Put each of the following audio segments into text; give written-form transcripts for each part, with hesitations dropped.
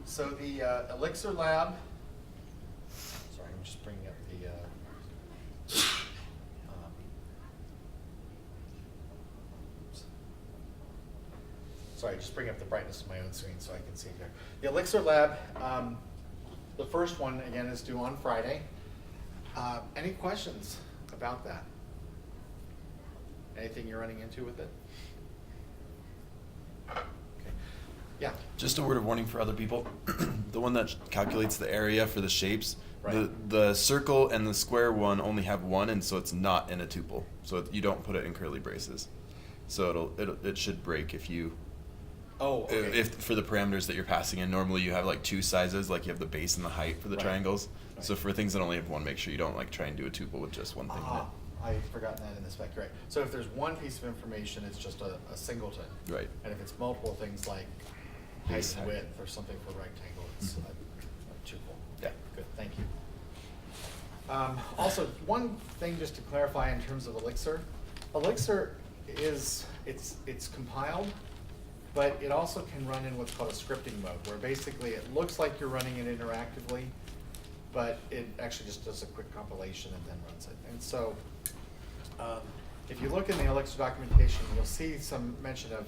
So the Elixir Lab, sorry, I'm just bringing up the, sorry, just bring up the brightness of my own screen so I can see it here. The Elixir Lab, the first one, again, is due on Friday. Any questions about that? Anything you're running into with it? Okay. Yeah. Just a word of warning for other people. The one that calculates the area for the shapes, Right. the circle and the square one only have one, and so it's not in a tuple. So you don't put it in curly braces. So it should break if you, Oh, okay. if for the parameters that you're passing in. Normally you have like two sizes, like you have the base and the height for the Right. triangles. Right. So for things that only have one, make sure you don't like try and do a tuple with just one thing in it. I'd forgotten that in the spec, right. So if there's one piece of information, it's just a singleton. Right. And if it's multiple things like height Base and height. width or something for rectangle, it's Mhm. a tuple. Yeah. Good, thank you. Also, one thing just to clarify in terms of Elixir. Elixir is, it's compiled, but it also can run in what's called a scripting mode, where basically it looks like you're running it interactively, but it actually just does a quick compilation and then runs it. And so, if you look in the Elixir documentation, you'll see some mention of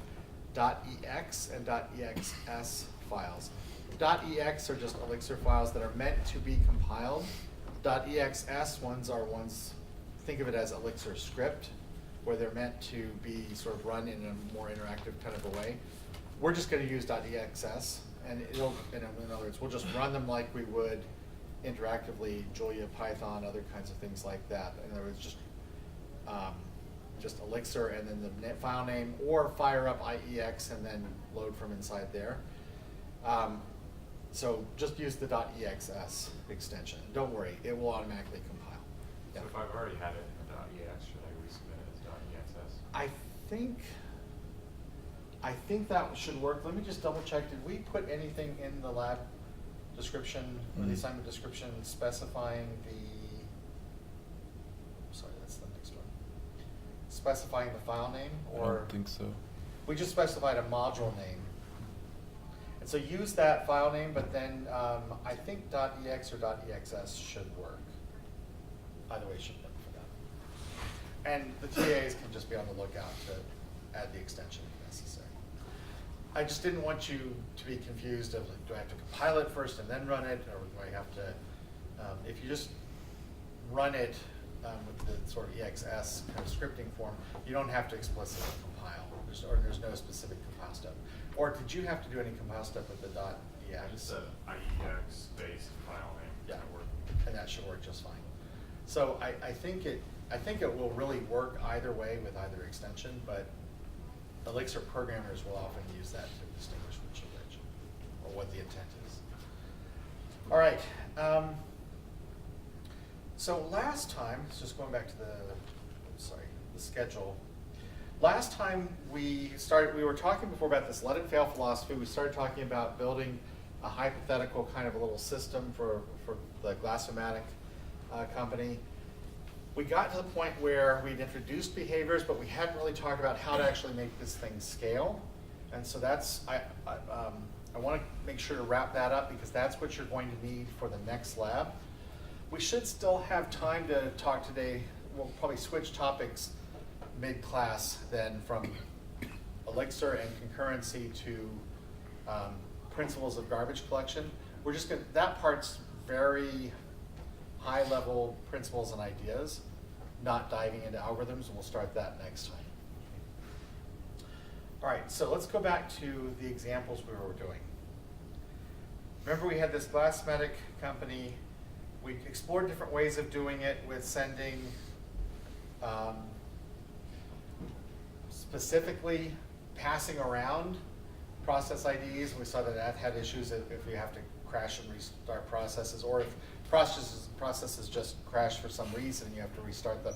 .ex and .exs files. .ex are just Elixir files that are meant to be compiled. .exs ones are ones, think of it as Elixir script, where they're meant to be sort of run in a more interactive kind of a way. We're just going to use .exs, and it'll, in other words, we'll just run them like we would interactively, Julia, Python, other kinds of things like that. In other words, just Elixir and then the file name, or fire up IEX and then load from inside there. So just use the .exs extension. Don't worry, it will automatically compile. So if I've already had it in .ex, should I resubmit it as .exs? I think that should work. Let me just double check. Did we put anything in the lab description or the assignment description specifying the, sorry, that's the next one. Specifying the file name, I or? don't think so. We just specified a module name. And so use that file name, but then I think .ex or .exs should work. Either way should work for that. And the TAs can just be on the lookout to add the extension if necessary. I just didn't want you to be confused of, like, do I have to compile it first and then run it, or do I have to, if you just run it with the sort of EXS kind of scripting form, you don't have to explicitly compile, there's no specific compile step. Or did you have to do any compile step with the .ex? I just said IEX based file name. Yeah, That work. and that should work just fine. So I think it will really work either way with either extension, but Elixir programmers will often use that to distinguish which is which, or what the intent is. All right. So last time, just going back to the schedule. Last time we were talking before about this let it fail philosophy. We started talking about building a hypothetical kind of a little system for the Glassomatic company. We got to the point where we'd introduced behaviors, but we hadn't really talked about how to actually make this thing scale. And so that's, I want to make sure to wrap that up, because that's what you're going to need for the next lab. We should still have time to talk today. We'll probably switch topics mid-class then from Elixir and concurrency to principles of garbage collection. We're just going to, that part's very high-level principles and ideas, not diving into algorithms, and we'll start that next time. All right, so let's go back to the examples we were doing. Remember, we had this Glassomatic company. We explored different ways of doing it with sending specifically passing around process IDs. We saw that that had issues if we have to crash and restart processes, or if processes just crash for some reason and you have to restart them.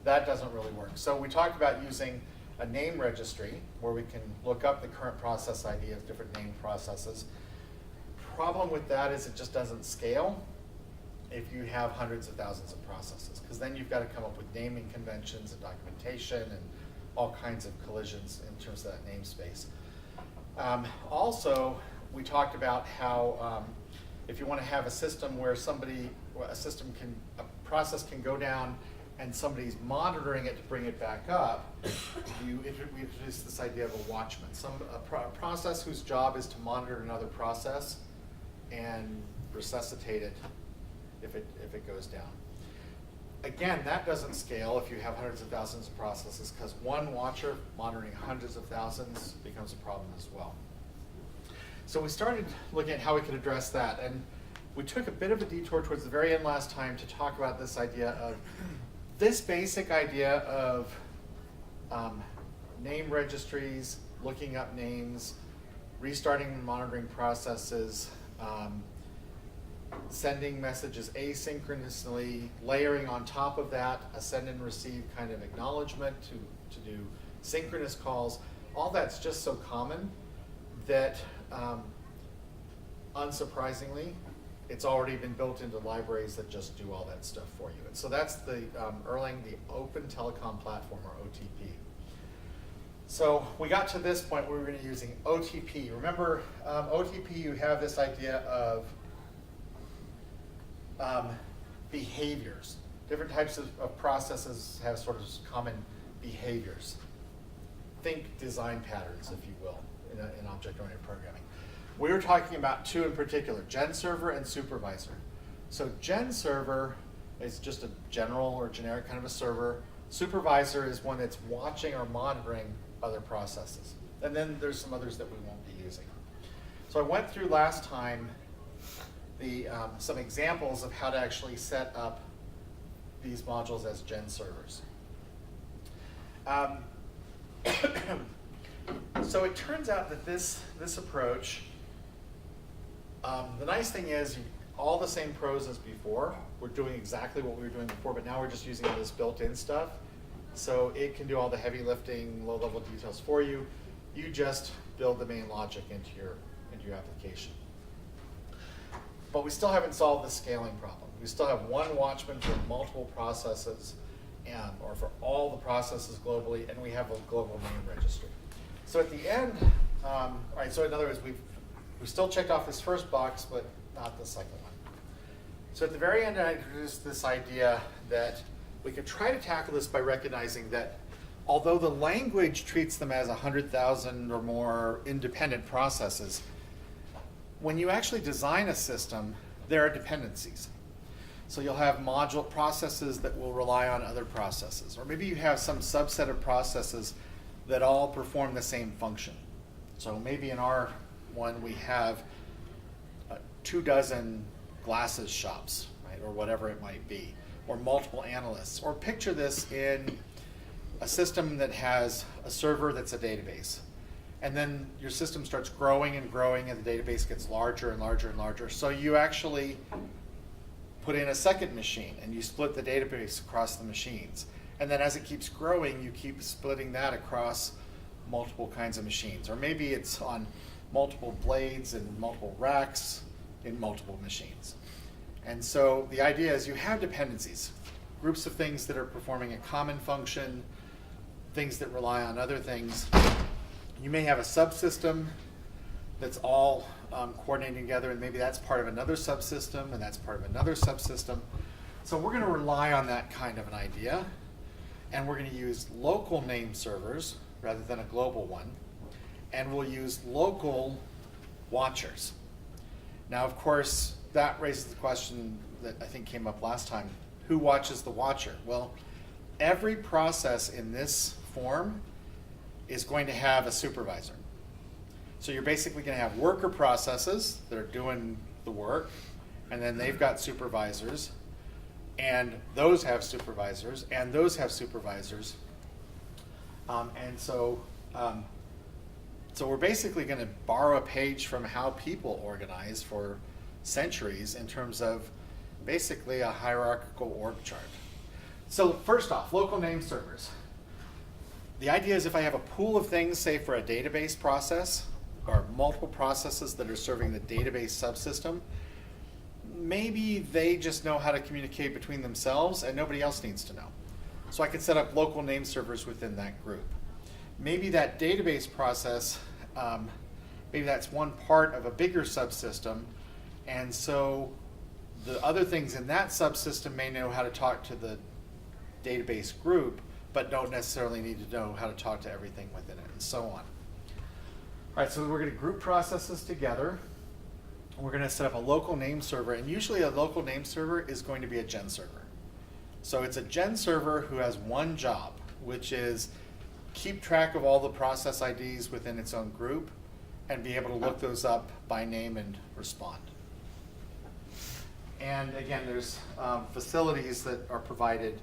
That doesn't really work. So we talked about using a name registry where we can look up the current process ID of different named processes. Problem with that is it just doesn't scale if you have hundreds of thousands of processes, because then you've got to come up with naming conventions and documentation and all kinds of collisions in terms of that namespace. Also, we talked about how if you want to have a system where a process can go down and somebody's monitoring it to bring it back up, we introduced this idea of a watchman, a process whose job is to monitor another process and resuscitate it if it goes down. Again, that doesn't scale if you have hundreds of thousands of processes, because one watcher monitoring hundreds of thousands becomes a problem as well. So we started looking at how we could address that, and we took a bit of a detour towards the very end last time to talk about this idea of this basic idea of name registries, looking up names, restarting and monitoring processes, sending messages asynchronously, layering on top of that a send and receive kind of acknowledgement to do synchronous calls. All that's just so common that, unsurprisingly, it's already been built into libraries that just do all that stuff for you. And so that's the Erlang, the Open Telecom Platform, or OTP. So we got to this point where we were going to be using OTP. Remember, OTP, you have this idea of behaviors. Different types of processes have sort of common behaviors. Think design patterns, if you will, in object-oriented programming. We were talking about two in particular, gen server and supervisor. So gen server is just a general or generic kind of a server. Supervisor is one that's watching or monitoring other processes. And then there's some others that we won't be using. So I went through last time some examples of how to actually set up these modules as gen servers. So it turns out that this approach, the nice thing is all the same pros as before. We're doing exactly what we were doing before, but now we're just using all this built-in stuff. So it can do all the heavy lifting, low-level details for you. You just build the main logic into your application. But we still haven't solved the scaling problem. We still have one watchman for multiple processes, or for all the processes globally, and we have a global name registry. So at the end, all right, so in other words, we still checked off this first box, but not the second one. So at the very end, I introduced this idea that we could try to tackle this by recognizing that although the language treats them as 100,000 or more independent processes, when you actually design a system, there are dependencies. So you'll have module processes that will rely on other processes, or maybe you have some subset of processes that all perform the same function. So maybe in our one we have 24 glasses shops, right, or whatever it might be, or multiple analysts. Or picture this in a system that has a server that's a database. And then your system starts growing and growing, and the database gets larger and larger and larger. So you actually put in a second machine, and you split the database across the machines. And then as it keeps growing, you keep splitting that across multiple kinds of machines. Or maybe it's on multiple blades and multiple racks in multiple machines. And so the idea is you have dependencies, groups of things that are performing a common function, things that rely on other things. You may have a subsystem that's all coordinating together, and maybe that's part of another subsystem, and that's part of another subsystem. So we're going to rely on that kind of an idea, and we're going to use local name servers rather than a global one, and we'll use local watchers. Now, of course, that raises the question that I think came up last time. Who watches the watcher? Well, every process in this form is going to have a supervisor. So you're basically going to have worker processes that are doing the work, and then they've got supervisors, and those have supervisors, and those have supervisors. So we're basically going to borrow a page from how people organize for centuries in terms of basically a hierarchical org chart. So first off, local name servers. The idea is if I have a pool of things, say for a database process, or multiple processes that are serving the database subsystem, maybe they just know how to communicate between themselves and nobody else needs to know. So I can set up local name servers within that group. Maybe that database process maybe that's one part of a bigger subsystem. And so the other things in that subsystem may know how to talk to the database group, but don't necessarily need to know how to talk to everything within it, and so on. All right, so we're going to group processes together. We're going to set up a local name server, and usually a local name server is going to be a gen server. So it's a gen server who has one job, which is keep track of all the process IDs within its own group and be able to look those up by name and respond. And again, there's facilities that are provided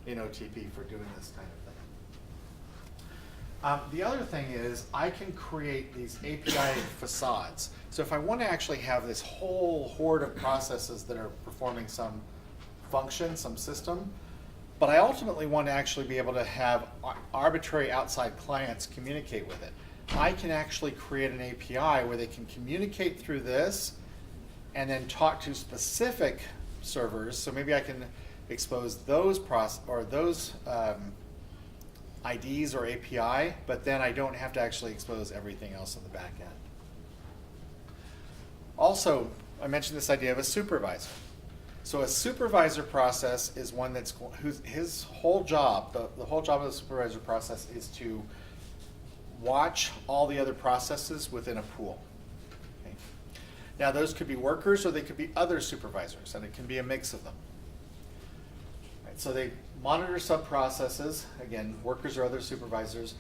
in OTP for doing this kind of thing. The other thing is I can create these API facades. So if I want to actually have this whole horde of processes that are performing some function, some system, but I ultimately want to actually be able to have arbitrary outside clients communicate with it, I can actually create an API where they can communicate through this and then talk to specific servers. So maybe I can expose those IDs or API, but then I don't have to actually expose everything else on the back end. Also, I mentioned this idea of a supervisor. So a supervisor process is one that's his whole job, the whole job of the supervisor process is to watch all the other processes within a pool. Okay. Now those could be workers or they could be other supervisors, and it can be a mix of them. Right, so they monitor sub-processes, again, workers or other supervisors.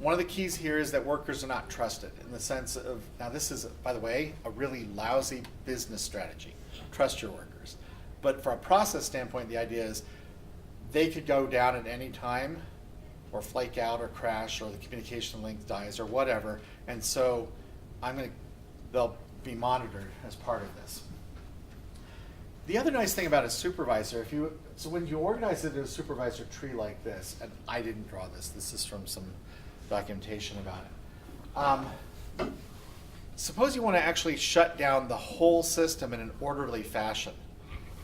One of the keys here is that workers are not trusted in the sense of, now this is, by the way, a really lousy business strategy. Trust your workers. But from a process standpoint, the idea is they could go down at any time or flake out or crash or the communication link dies or whatever. And so they'll be monitored as part of this. The other nice thing about a supervisor, so when you organize it in a supervisor tree like this, and I didn't draw this, this is from some documentation about it. Suppose you want to actually shut down the whole system in an orderly fashion,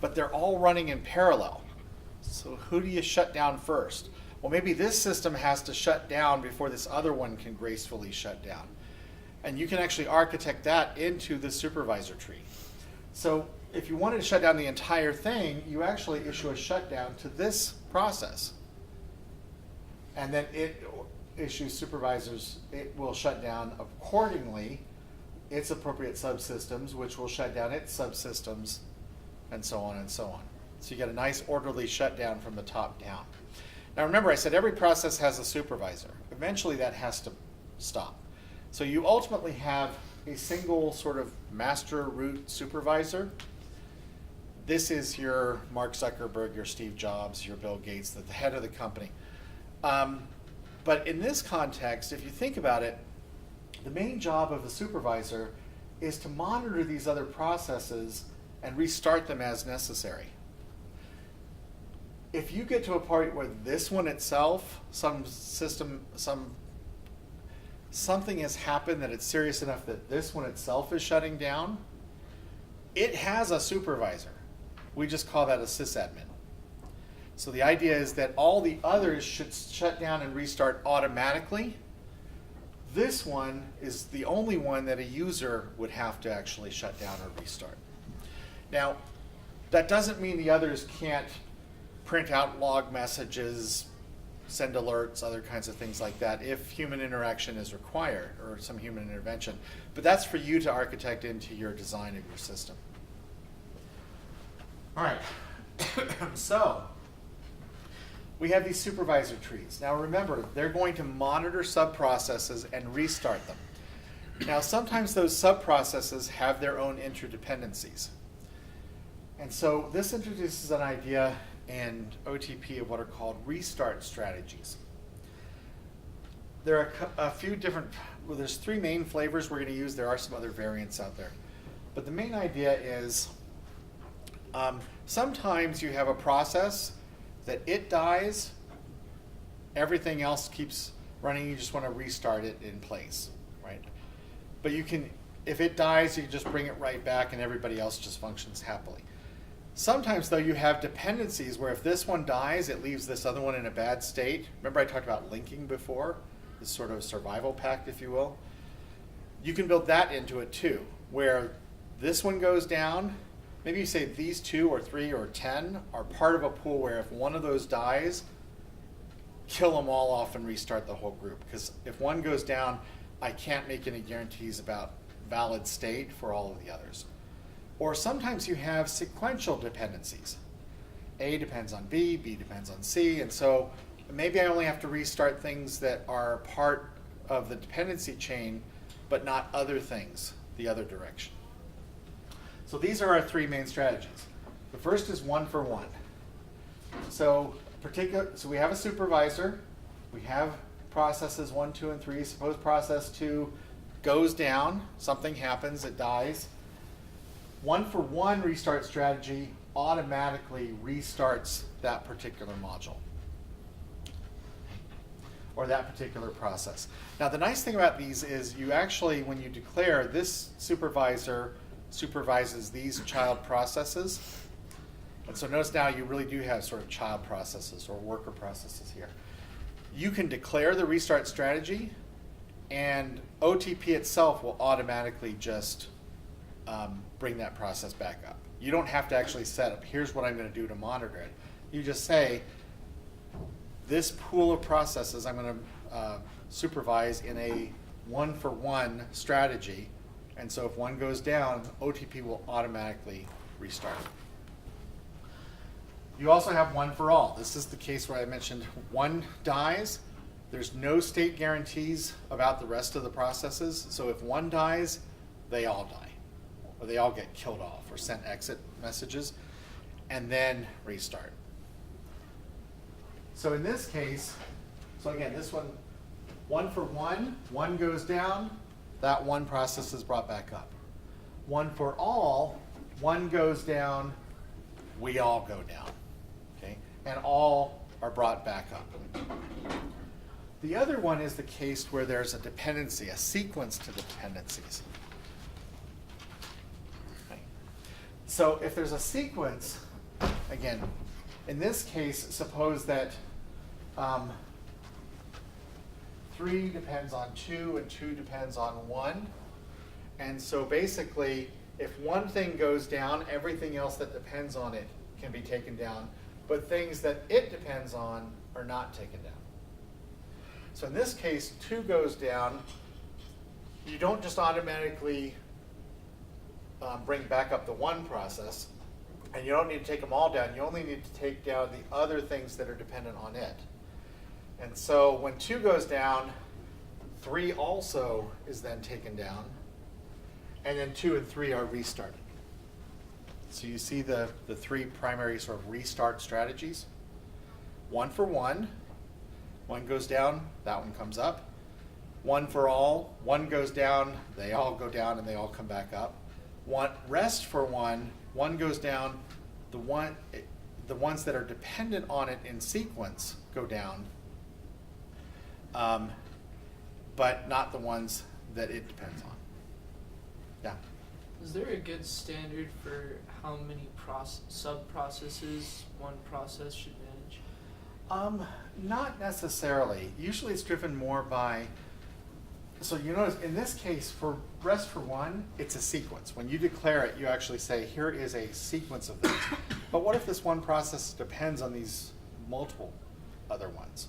but they're all running in parallel. So who do you shut down first? Well, maybe this system has to shut down before this other one can gracefully shut down. And you can actually architect that into the supervisor tree. So if you wanted to shut down the entire thing, you actually issue a shutdown to this process. And then it issues supervisors, it will shut down accordingly its appropriate subsystems, which will shut down its subsystems, and so on and so on. So you get a nice orderly shutdown from the top down. Now remember, I said every process has a supervisor. Eventually that has to stop. So you ultimately have a single sort of master root supervisor. This is your Mark Zuckerberg, your Steve Jobs, your Bill Gates, the head of the company. But in this context, if you think about it, the main job of the supervisor is to monitor these other processes and restart them as necessary. If you get to a point where this one itself, something has happened that it's serious enough that this one itself is shutting down, it has a supervisor. We just call that a sysadmin. So the idea is that all the others should shut down and restart automatically. This one is the only one that a user would have to actually shut down or restart. Now, that doesn't mean the others can't print out log messages, send alerts, other kinds of things like that if human interaction is required or some human intervention. But that's for you to architect into your design of your system. All right, so we have these supervisor trees. Now remember, they're going to monitor sub-processes and restart them. Now sometimes those sub-processes have their own interdependencies. And so this introduces an idea in OTP of what are called restart strategies. There are a few different, well, there's three main flavors we're going to use. There are some other variants out there. But the main idea is sometimes you have a process that it dies, everything else keeps running, you just want to restart it in place, right? But you can, if it dies, you can just bring it right back and everybody else just functions happily. Sometimes though you have dependencies where if this one dies, it leaves this other one in a bad state. Remember I talked about linking before, this sort of survival pact, if you will. you can build that into it too, where this one goes down. Maybe you say these 2 or 3 or 10 are part of a pool where if one of those dies, kill them all off and restart the whole group. Because if one goes down, I can't make any guarantees about valid state for all of the others. Or sometimes you have sequential dependencies. A depends on B, B depends on C, and so maybe I only have to restart things that are part of the dependency chain, but not other things the other direction. So these are our 3 main strategies. The first is 1 for 1. So we have a supervisor, we have processes 1, 2, and 3. Suppose process 2 goes down, something happens, it dies. 1 for 1 restart strategy automatically restarts that particular module or that particular process. Now the nice thing about these is you actually, when you declare this supervisor supervises these child processes, and so notice now you really do have sort of child processes or worker processes here. You can declare the restart strategy and OTP itself will automatically just bring that process back up. You don't have to actually set up, here's what I'm going to do to monitor it. You just say, this pool of processes I'm going to supervise in a 1 for 1 strategy, and so if one goes down, OTP will automatically restart it. You also have 1 for all. This is the case where I mentioned one dies. There's no state guarantees about the rest of the processes, so if one dies, they all die. Or they all get killed off or sent exit messages, and then restart. So in this case, so again, this one, 1 for 1, one goes down, that one process is brought back up. 1 for all, one goes down, we all go down, okay? And all are brought back up. The other one is the case where there's a dependency, a sequence to the dependencies. So if there's a sequence, again, in this case, suppose that 3 depends on 2 and 2 depends on 1. And so basically, if one thing goes down, everything else that depends on it can be taken down, but things that it depends on are not taken down. So in this case, 2 goes down, you don't just automatically bring back up the 1 process, and you don't need to take them all down. You only need to take down the other things that are dependent on it. And so when 2 goes down, 3 also is then taken down, and then 2 and 3 are restarted. So you see the 3 primary sort of restart strategies. 1 for 1, one goes down, that one comes up. 1 for all, one goes down, they all go down and they all come back up. Rest for one goes down, the ones that are dependent on it in sequence go down, but not the ones that it depends on. Yeah. Is there a good standard for how many sub-processes one process should manage? Not necessarily. Usually it's driven more by, so you notice in this case for rest for one, it's a sequence. When you declare it, you actually say, here is a sequence of things. But what if this one process depends on these multiple other ones?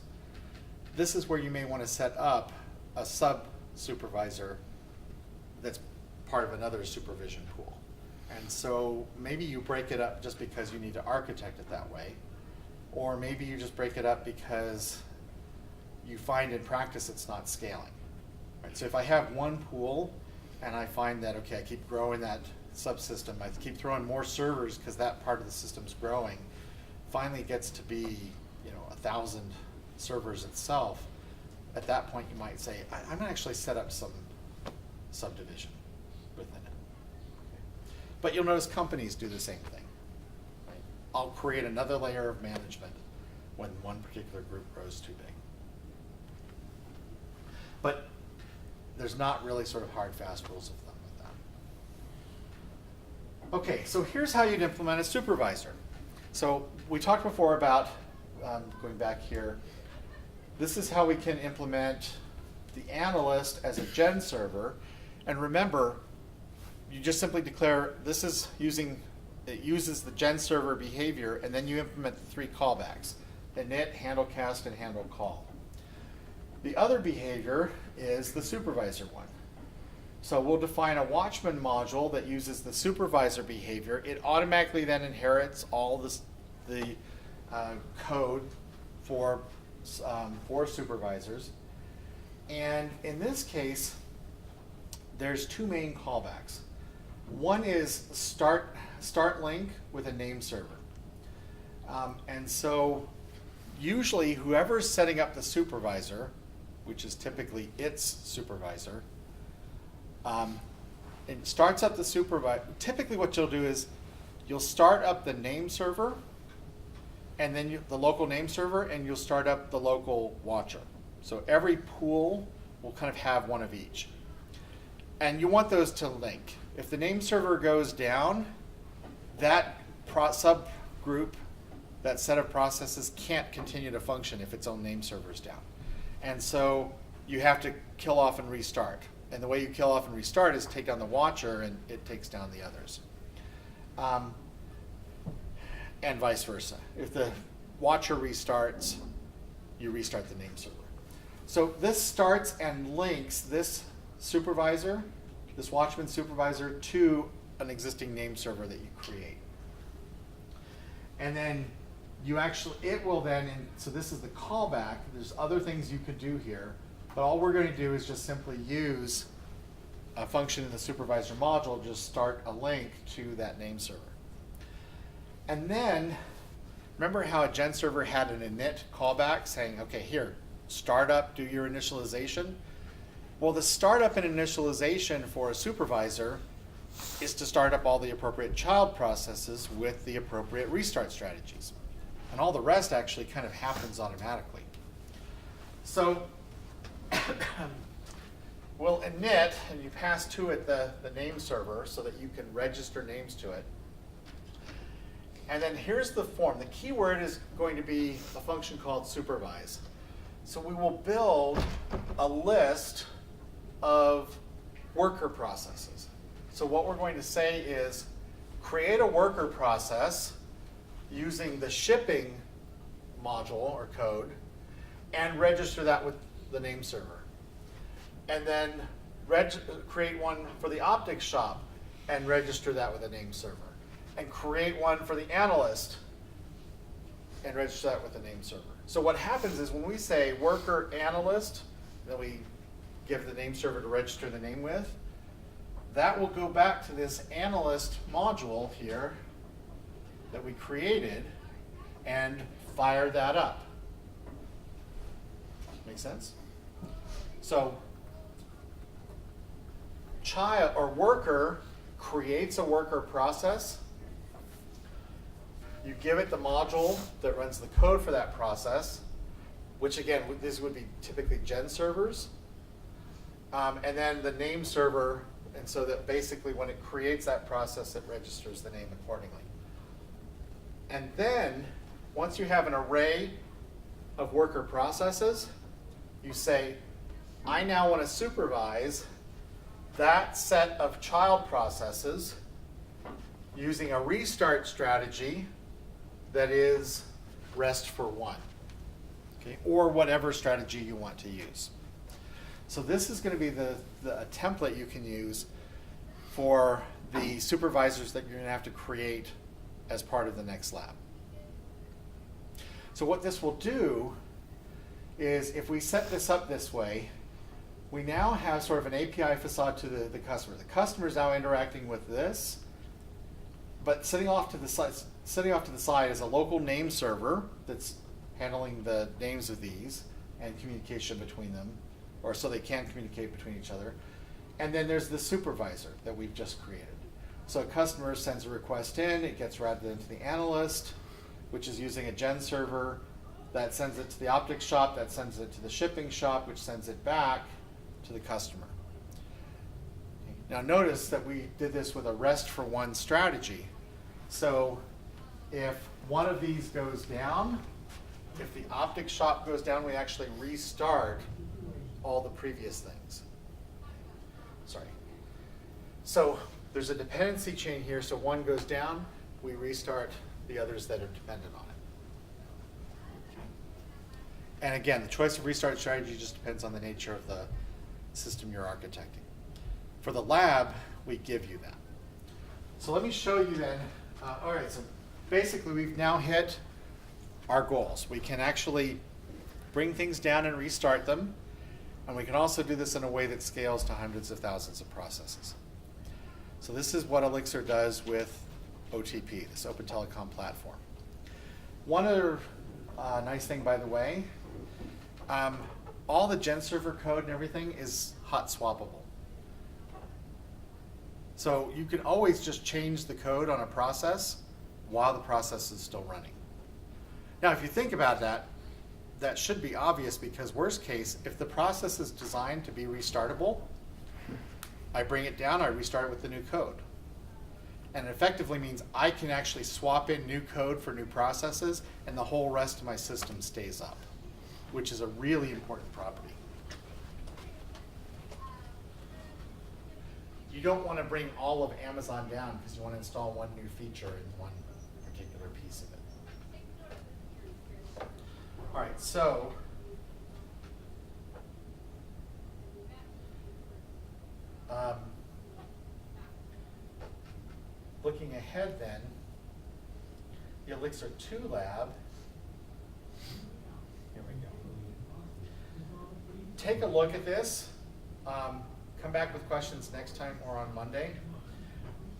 This is where you may want to set up a sub-supervisor that's part of another supervision pool. And so maybe you break it up just because you need to architect it that way. Or maybe you just break it up because you find in practice it's not scaling. Right? So if I have one pool and I find that, okay, I keep growing that subsystem, I keep throwing more servers because that part of the system's growing, finally it gets to be 1,000 servers itself. At that point you might say, I'm going to actually set up some subdivision within it. Okay. But you'll notice companies do the same thing. I'll create another layer of management when one particular group grows too big. But there's not really sort of hard, fast rules of thumb with that. Okay, so here's how you'd implement a supervisor. So we talked before about, going back here, this is how we can implement the analyst as a gen server. And remember, you just simply declare this is it uses the gen server behavior, and then you implement the 3 callbacks: init, handle cast, and handle call. The other behavior is the supervisor one. So we'll define a watchman module that uses the supervisor behavior. It automatically then inherits all the code for supervisors. And in this case, there's 2 main callbacks. One is start link with a name server. And so usually whoever's setting up the supervisor, which is typically its supervisor, it starts up the supervisor. Typically what you'll do is you'll start up the name server, and then the local name server, and you'll start up the local watcher. So every pool will kind of have one of each. And you want those to link. If the name server goes down, that subgroup, that set of processes can't continue to function if its own name server is down. And so you have to kill off and restart. And the way you kill off and restart is take down the watcher, and it takes down the others. And vice versa. If the watcher restarts, you restart the name server. So this starts and links this supervisor, this watchman supervisor, to an existing name server that you create. And then it will then, so this is the callback. There's other things you could do here, but all we're going to do is just simply use a function in the supervisor module, just start a link to that name server. And then, remember how a gen server had an init callback saying, okay, here, start up, do your initialization? Well, the startup and initialization for a supervisor is to start up all the appropriate child processes with the appropriate restart strategies. And all the rest actually kind of happens automatically. So we'll init, and you pass to it the name server so that you can register names to it. And then here's the form. The keyword is going to be a function called supervise. So we will build a list of worker processes. So what we're going to say is create a worker process using the shipping module or code and register that with the name server. And then create one for the optics shop and register that with a name server. And create one for the analyst and register that with the name server. So what happens is when we say worker analyst, then we give the name server to register the name with, that will go back to this analyst module here that we created and fire that up. Make sense? So child or worker creates a worker process. You give it the module that runs the code for that process, which again, this would be typically gen servers. And then the name server, and so that basically when it creates that process, it registers the name accordingly. And then, once you have an array of worker processes, you say, I now want to supervise that set of child processes using a restart strategy that is rest for one, okay, or whatever strategy you want to use. So this is going to be the template you can use for the supervisors that you're going to have to create as part of the next lab. So what this will do is if we set this up this way, we now have sort of an API facade to the customer. The customer is now interacting with this, but sitting off to the side is a local name server that's handling the names of these and communication between them, or so they can communicate between each other. And then there's the supervisor that we've just created. So a customer sends a request in, it gets routed into the analyst, which is using a gen server, that sends it to the optics shop, that sends it to the shipping shop, which sends it back to the customer. Now notice that we did this with a rest for one strategy. So if one of these goes down, if the optics shop goes down, we actually restart all the previous things. Sorry. So there's a dependency chain here, so one goes down, we restart the others that are dependent on it. And again, the choice of restart strategy just depends on the nature of the system you're architecting. For the lab, we give you that. So let me show you then, all right, so basically we've now hit our goals. We can actually bring things down and restart them, and we can also do this in a way that scales to hundreds of thousands of processes. So this is what Elixir does with OTP, this Open Telecom Platform. One other nice thing, by the way, all the GenServer code and everything is hot swappable. So you can always just change the code on a process while the process is still running. Now, if you think about that, that should be obvious, because worst case, if the process is designed to be restartable, I bring it down, I restart it with the new code. And it effectively means I can actually swap in new code for new processes, and the whole rest of my system stays up, which is a really important property. You don't want to bring all of Amazon down because you want to install one new feature in one particular piece of it. All right, so looking ahead then, the Elixir 2 lab, here we go. Take a look at this. Come back with questions next time or on Monday.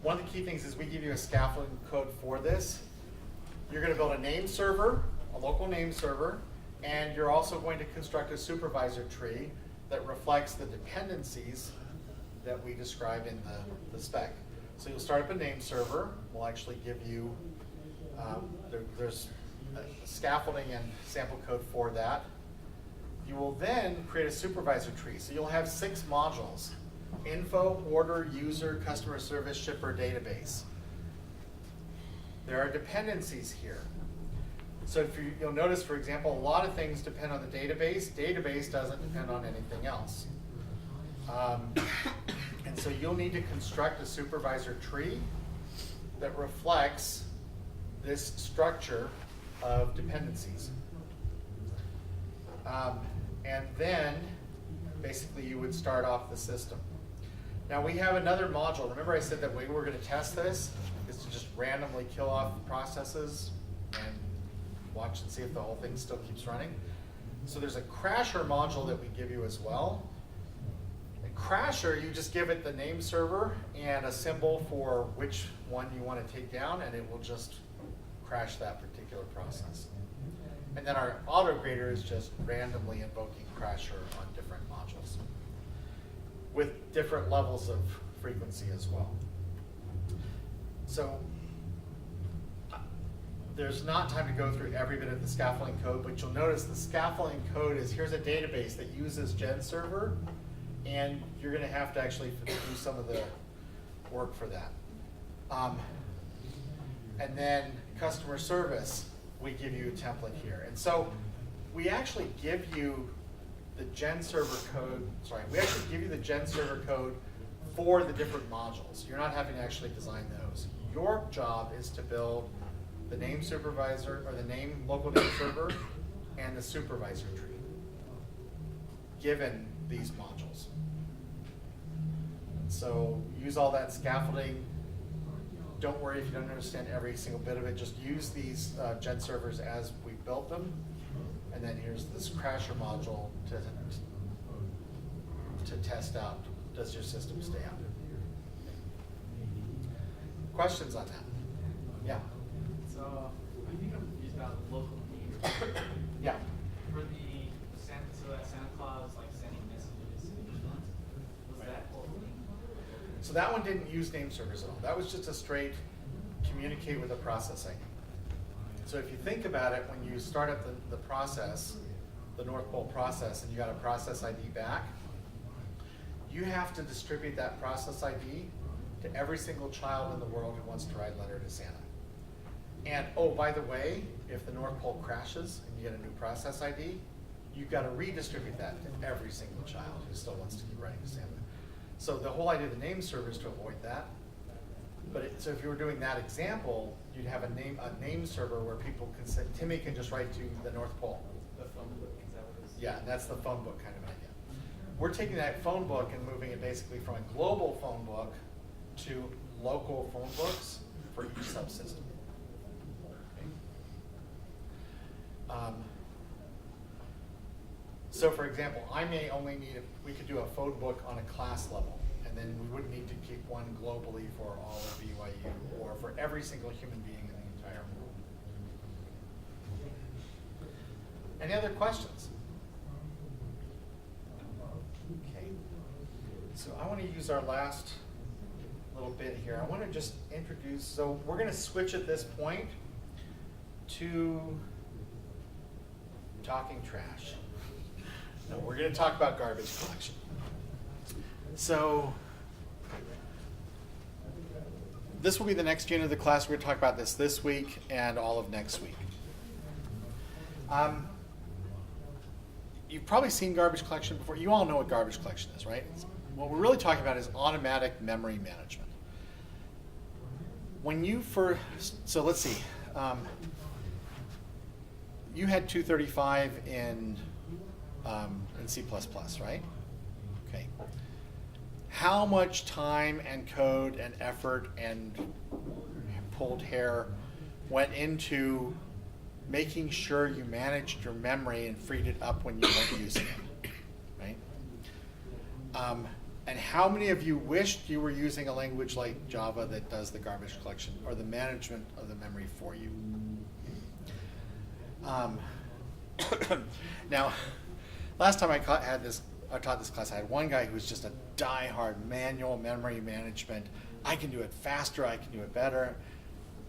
One of the key things is we give you a scaffolding code for this. You're going to build a name server, a local name server, and you're also going to construct a supervisor tree that reflects the dependencies that we describe in the spec. So you'll start up a name server. We'll actually give you, there's scaffolding and sample code for that. You will then create a supervisor tree. So you'll have 6 modules: info, order, user, customer service, shipper, database. There are dependencies here. So if you'll notice, for example, a lot of things depend on the database. Database doesn't depend on anything else. And so you'll need to construct a supervisor tree that reflects this structure of dependencies. And then, basically, you would start off the system. Now, we have another module. Remember I said that we were going to test this? Is to just randomly kill off processes and watch and see if the whole thing still keeps running. So there's a Crasher module that we give you as well. And Crasher, you just give it the name server and a symbol for which one you want to take down, and it will just crash that particular process. And then our autograder is just randomly invoking Crasher on different modules with different levels of frequency as well. So there's not time to go through every bit of the scaffolding code, but you'll notice the scaffolding code is, here's a database that uses GenServer, and you're going to have to actually do some of the work for that. And then customer service, we give you a template here. And so we actually give you the GenServer code, we actually give you the GenServer code for the different modules. You're not having to actually design those. Your job is to build the name supervisor, or the local name server, and the supervisor tree, given these modules. So use all that scaffolding. Don't worry if you don't understand every single bit of it. Just use these GenServers as we built them. And then here's this Crasher module to test out, does your system stay up? Questions on that? Yeah. So I think I'm confused about local name. Yeah. For that Santa Claus sending messages, was that whole thing? So that one didn't use name servers at all. That was just a straight communicate with a process ID. So if you think about it, when you start up the process, the North Pole process, and you got a process ID back, you have to distribute that process ID to every single child in the world who wants to write a letter to Santa. And oh, by the way, if the North Pole crashes and you get a new process ID, you've got to redistribute that to every single child who still wants to keep writing to Santa. So the whole idea of the name server is to avoid that. But so if you were doing that example, you'd have a name server where people can say, Timmy can just write to the North Pole. The phone book, is that what it's? Yeah, that's the phone book kind of idea. We're taking that phone book and moving it basically from a global phone book to local phone books for each subsystem. So for example, I may only need, we could do a phone book on a class level, and then we wouldn't need to keep one globally for all of BYU or for every single human being in the entire world. Any other questions? Okay. So I want to use our last little bit here. I want to just introduce, so we're going to switch at this point to talking trash. No, we're going to talk about garbage collection. So this will be the next unit of the class. We're going to talk about this week and all of next week. You've probably seen garbage collection before. You all know what garbage collection is, right? What we're really talking about is automatic memory management. When you first, so let's see, you had 235 in C++, right? Okay. How much time and code and effort and pulled hair went into making sure you managed your memory and freed it up when you weren't using it, right? And how many of you wished you were using a language like Java that does the garbage collection or the management of the memory for you? Now, last time I taught this class, I had one guy who was just a die-hard manual memory management. I can do it faster, I can do it better.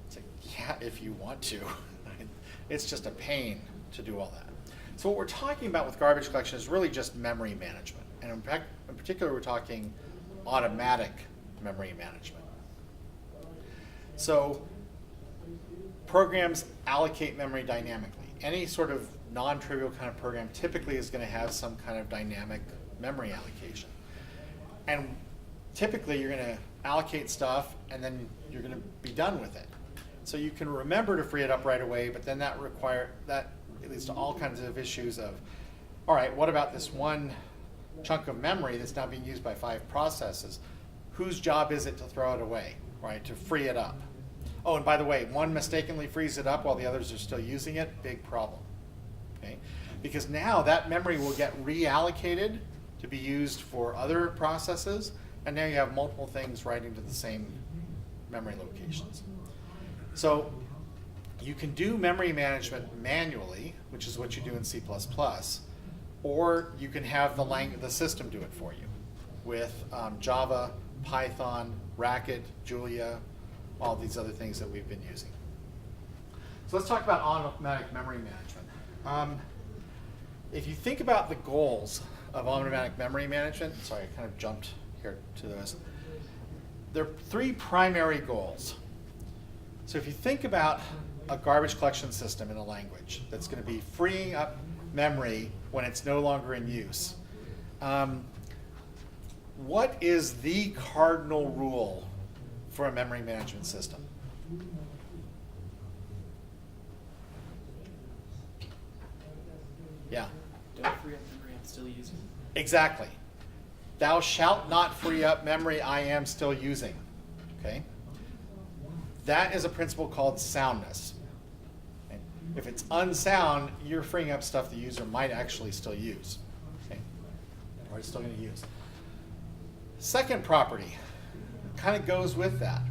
It's like, yeah, if you want to. It's just a pain to do all that. So what we're talking about with garbage collection is really just memory management. And in particular, we're talking automatic memory management. So programs allocate memory dynamically. Any sort of non-trivial kind of program typically is going to have some kind of dynamic memory allocation. And typically, you're going to allocate stuff, and then you're going to be done with it. So you can remember to free it up right away, but then that leads to all kinds of issues of, all right, what about this one chunk of memory that's now being used by 5 processes? Whose job is it to throw it away, right, to free it up? Oh, and by the way, one mistakenly frees it up while the others are still using it, big problem, okay? Because now that memory will get reallocated to be used for other processes, and now you have multiple things writing to the same memory locations. So you can do memory management manually, which is what you do in C++, or you can have the system do it for you with Java, Python, Racket, Julia, all these other things that we've been using. So let's talk about automatic memory management. If you think about the goals of automatic memory management, sorry, I kind of jumped here to those. There are 3 primary goals. So if you think about a garbage collection system in a language that's going to be freeing up memory when it's no longer in use, what is the cardinal rule for a memory management system? Yeah. Don't free up memory I'm still using. Exactly. Thou shalt not free up memory I am still using. Okay? That is a principle called soundness. Okay? If it's unsound, you're freeing up stuff the user might actually still use. Okay? Or it's still going to use. Second property kind of goes with that.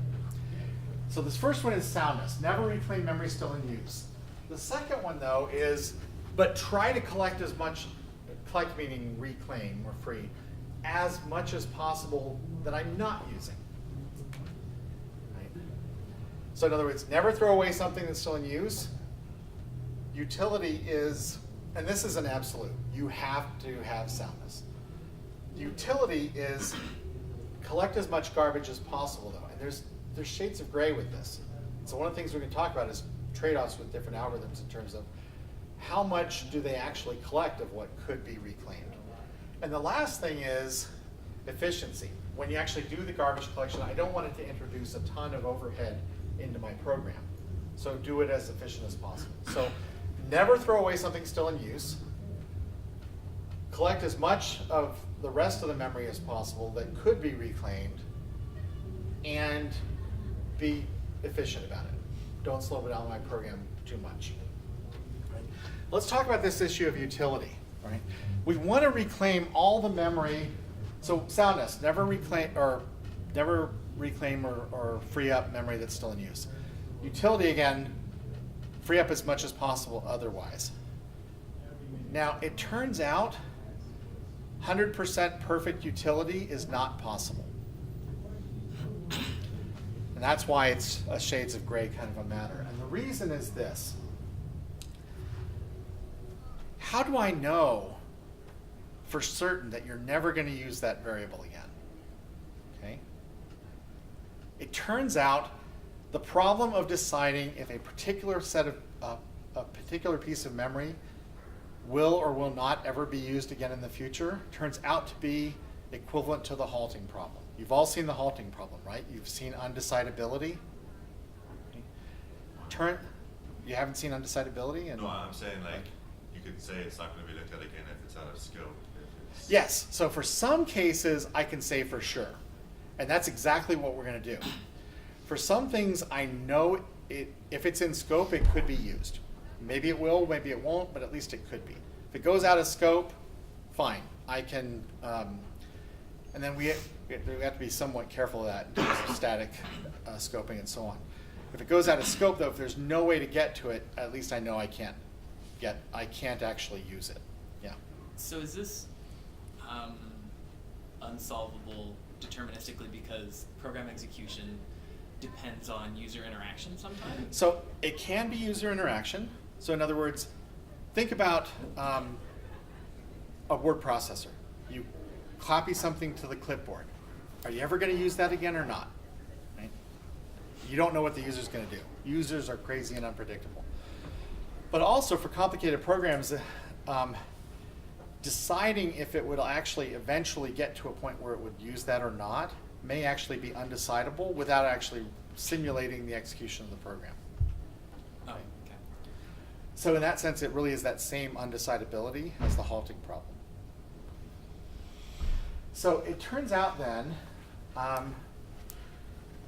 So this first one is soundness. Never reclaim memory still in use. The second one, though, is but try to collect as much, collect meaning reclaim or free, as much as possible that I'm not using. Right? So in other words, never throw away something that's still in use. Utility is, and this is an absolute, you have to have soundness. Utility is collect as much garbage as possible, though. And there's shades of gray with this. So one of the things we're going to talk about is trade-offs with different algorithms in terms of how much do they actually collect of what could be reclaimed. And the last thing is efficiency. when you actually do the garbage collection, I don't want it to introduce a ton of overhead into my program. So do it as efficient as possible. So never throw away something still in use. Collect as much of the rest of the memory as possible that could be reclaimed, and be efficient about it. Don't slow down my program too much. Right? Let's talk about this issue of utility. Right? We want to reclaim all the memory. So soundness, never reclaim or free up memory that's still in use. Utility, again, free up as much as possible otherwise. Now, it turns out 100% perfect utility is not possible. And that's why it's a shades of gray kind of a matter. And the reason is this. How do I know for certain that you're never going to use that variable again? Okay? It turns out the problem of deciding if a particular set of a particular piece of memory will or will not ever be used again in the future turns out to be equivalent to the halting problem. You've all seen the halting problem, right? You've seen undecidability. You haven't seen undecidability? No, I'm saying like you could say it's not going to be looked at again if it's out of scope. If it's Yes, so for some cases I can say for sure. And that's exactly what we're going to do. For some things I know if it's in scope, it could be used. Maybe it will, maybe it won't, but at least it could be. If it goes out of scope, fine. I can, and then we have to be somewhat careful of that in terms of static scoping and so on. If it goes out of scope, though, if there's no way to get to it, at least I know I can't actually use it. Yeah. So is this unsolvable deterministically because program execution depends on user interaction sometimes? So it can be user interaction. So in other words, think about a word processor. You copy something to the clipboard. Are you ever going to use that again or not? Right? You don't know what the user's going to do. Users are crazy and unpredictable. But also for complicated programs, deciding if it would actually eventually get to a point where it would use that or not may actually be undecidable without actually simulating the execution of the program. Oh, okay. So in that sense, it really is that same undecidability as the halting problem. So it turns out then,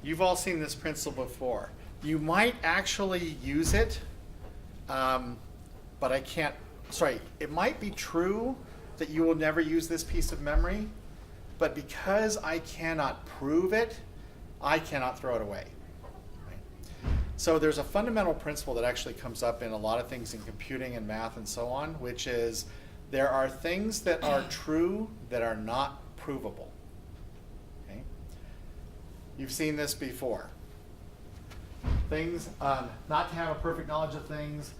you've all seen this principle before. You might actually use it, but it might be true that you will never use this piece of memory, but because I cannot prove it, I cannot throw it away. Right? So there's a fundamental principle that actually comes up in a lot of things in computing and math and so on, which is there are things that are true that are not provable. Okay? You've seen this before. Things, not to have a perfect knowledge of things,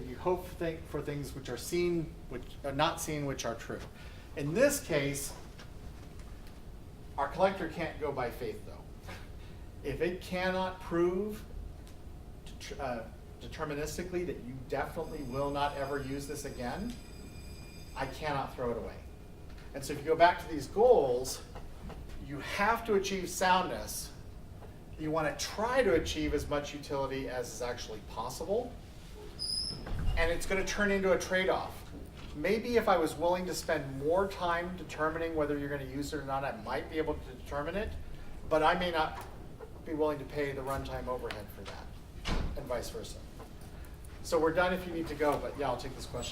you hope for things which are seen, which are not seen, which are true. In this case, our collector can't go by faith, though. If it cannot prove deterministically that you definitely will not ever use this again, I cannot throw it away. And so if you go back to these goals, you have to achieve soundness. You want to try to achieve as much utility as is actually possible. And it's going to turn into a trade-off. Maybe if I was willing to spend more time determining whether you're going to use it or not, I might be able to determine it, but I may not be willing to pay the runtime overhead for that, and vice versa. So we're done if you need to go, but yeah, I'll take this question.